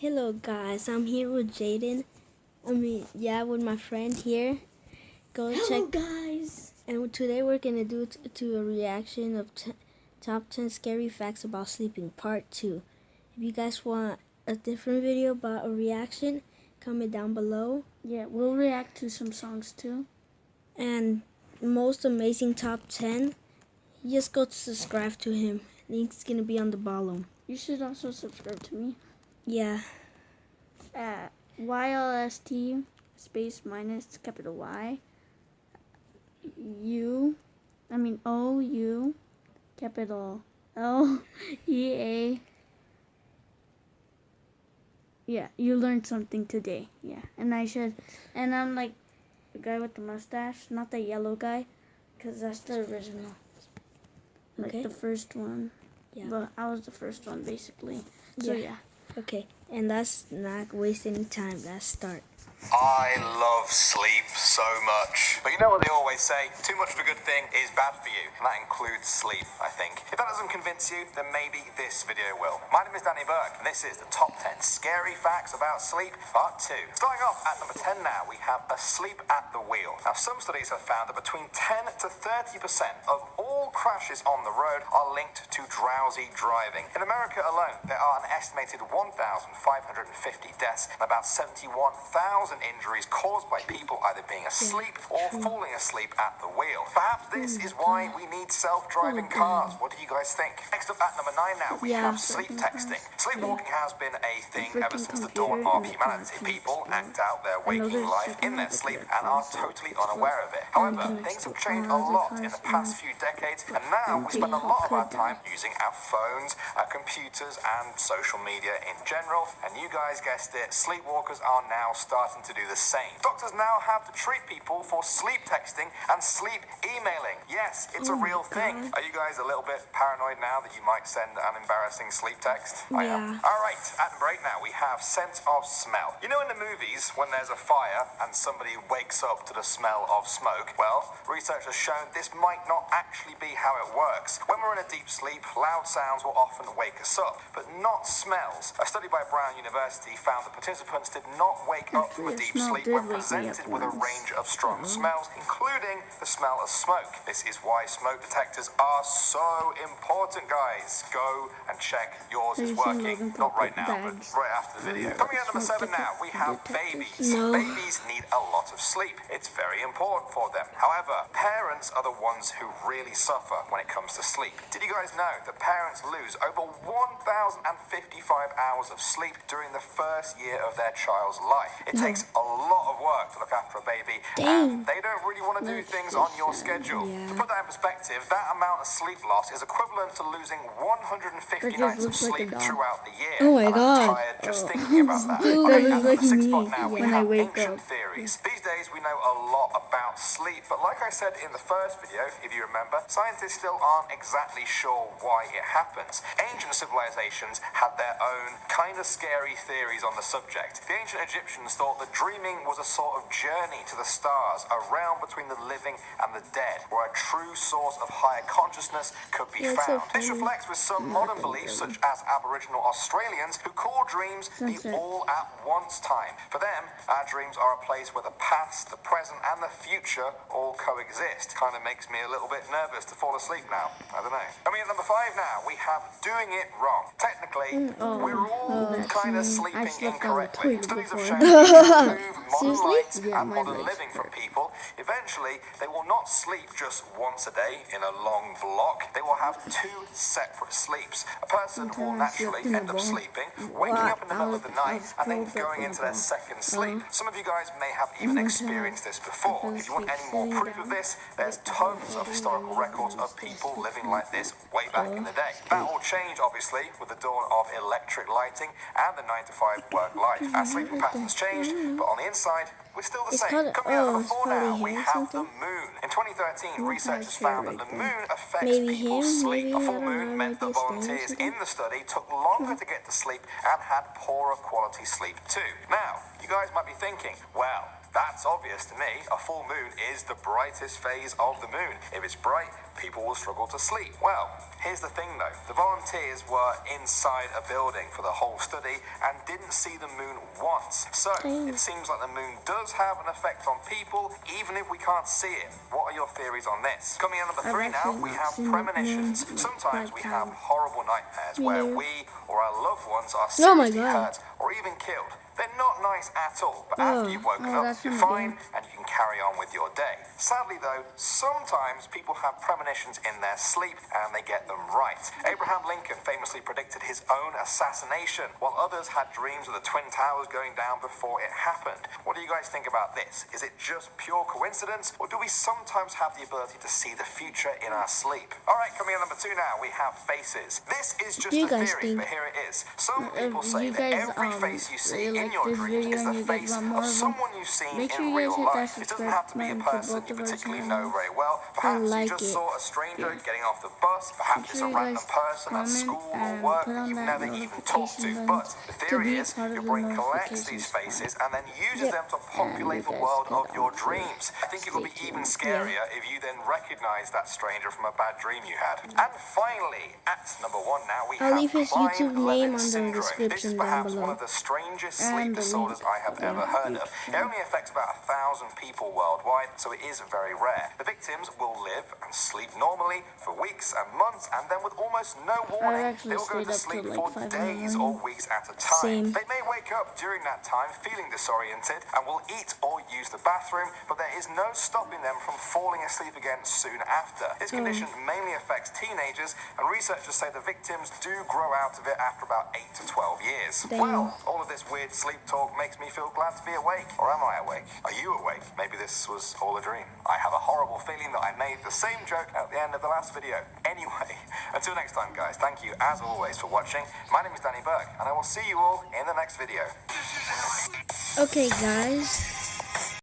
Hello guys, I'm here with Jaden. With my friend here. Hello guys. And today we're gonna do a reaction of top 10 scary facts about sleeping, part 2. If you guys want a different video about a reaction, comment down below. Yeah, we'll react to some songs too. And most amazing top 10, just go to subscribe to him. Link's gonna be on the bottom. You should also subscribe to me. Yeah. At YLST space minus capital Y OU capital LEA. Yeah, you learned something today. Yeah, and I'm like the guy with the mustache, not the yellow guy, because that's the original. Like the first one. Yeah. But I was the first one basically. So yeah. Okay, and let's not waste any time. Let's start. I love sleep so much. But you know what they always say? Too much of a good thing is bad for you. And that includes sleep, I think. If that doesn't convince you, then maybe this video will. My name is Danny Burke, and this is the top 10 scary facts about sleep, part 2. Starting off at number 10 now, we have asleep at the wheel. Now, some studies have found that between 10 to 30% of all crashes on the road are linked to drowsy driving. In America alone, there are an estimated 1,550 deaths and about 71,000 injuries caused by people either being asleep or falling asleep at the wheel. Perhaps this is why we need self-driving cars. What do you guys think? Next up at number 9 now, we have sleep texting. Sleepwalking has been a thing ever since the dawn of humanity. People act out their waking life in their sleep and are totally unaware of it. However, things have changed a lot in the past few decades, and now we spend a lot of our time using our phones, our computers, and social media in general. And you guys guessed it, sleepwalkers are now starting to do the same. Doctors now have to treat people for sleep texting and sleep emailing. Yes, it's a real thing. Are you guys a little bit paranoid now that you might send an embarrassing sleep text? I am. Alright, at number 8 now, we have sense of smell. You know in the movies, when there's a fire and somebody wakes up to the smell of smoke? Well, research has shown this might not actually be how it works. When we're in a deep sleep, loud sounds will often wake us up, but not smells. A study by Brown University found that participants did not wake up from a deep sleep when presented with a range of strong smells, including the smell of smoke. This is why smoke detectors are so important, guys. Go and check yours is working. Not right now, but right after the video. Coming at number 7 now, we have babies. Babies need a lot of sleep. It's very important for them. However, parents are the ones who really suffer when it comes to sleep. Did you guys know that parents lose over 1,055 hours of sleep during the first year of their child's life? It takes a lot of work to look after a baby, and they don't really want to do things on your schedule. To put that in perspective, that amount of sleep loss is equivalent to losing 150 nights of sleep throughout the year. Oh my God. I'm tired just thinking about that. That At like the 6th me spot now, we when I have wake ancient up. theories. These days, we know a lot about sleep, but like I said in the first video, if you remember, scientists still aren't exactly sure why it happens. Ancient civilizations had their own kind of scary theories on the subject. The ancient Egyptians thought that dreaming was a sort of journey to the stars, a realm between the living and the dead, where a true source of higher consciousness could be found. This reflects with some modern beliefs, such as Aboriginal Australians, who call dreams the all-at-once time. For them, our dreams are a place where the past, the present, and the future all coexist. Kind of makes me a little bit nervous to fall asleep now. I don't know. Coming at number 5 now, we have doing it wrong. Technically, we're all kind of sleeping incorrectly. Studies have shown that if you remove modern light and modern living from people, eventually they will not sleep just once a day in a long block. They will have 2 separate sleeps. A person will naturally end up sleeping, waking up in the middle of the night, and then going into their second sleep. Some of you guys may have even experienced this before. If you want any more proof of this, there's tons of historical records of people living like this way back in the day. That all changed, obviously, with the dawn of electric lighting and the 9-to-5 work life. Our sleeping patterns changed, but on the inside, we're still the same. Coming out number 4 now, we have the moon. In 2013, researchers found that the moon affects people's sleep. A full moon meant that volunteers in the study took longer to get to sleep and had poorer quality sleep too. Now, you guys might be thinking, well, That's obvious to me. A full moon is the brightest phase of the moon. If it's bright, people will struggle to sleep. Well, here's the thing though. The volunteers were inside a building for the whole study and didn't see the moon once. So it seems like the moon does have an effect on people, even if we can't see it. What are your theories on this? Coming in number 3 now, we have premonitions. Sometimes we have horrible nightmares where we or our loved ones are seriously hurt or even killed. They're not nice at all, but after you've woken up, you're fine and you can carry on with your day. Sadly though, sometimes people have premonitions in their sleep and they get them right. Abraham Lincoln famously predicted his own assassination, while others had dreams of the Twin Towers going down before it happened. What do you guys think about this? Is it just pure coincidence, or do we sometimes have the ability to see the future in our sleep? Alright, coming in number 2 now, we have faces. This is just a theory, but here it is. Some people say that every face you see in your dreams is the face of someone you've seen in real life. It doesn't have to be a person you particularly know very well. Perhaps you just saw a stranger getting off the bus. Perhaps it's a random person at school or work that you've never even talked to. But the theory is your brain collects these faces and then uses them to populate the world of your dreams. I think it would be even scarier if you then recognize that stranger from a bad dream you had. And finally, at number 1 now, we have his YouTube name Klein-Levin on the syndrome. This is description down perhaps below. one of the strangest sleep disorders I have ever heard of. It only affects about 1,000 people worldwide, so it is very rare. The victims will live and sleep normally for weeks and months, and then with almost no warning, they will go to sleep for days or weeks at a time. They may wake up during that time feeling disoriented and will eat or use the bathroom, but there is no stopping them from falling asleep again soon after. This condition mainly affects teenagers, and researchers say the victims do grow out of it after about 8 to 12 years. Well, all of this weird sleep talk makes me feel glad to be awake. Or am I awake? Are you awake? Maybe this was all a dream. I have a horrible feeling that I made the same joke at the end of the last video. Anyway, until next time guys, thank you as always for watching. My name is Danny Burke, and I will see you all in the next video. Okay guys,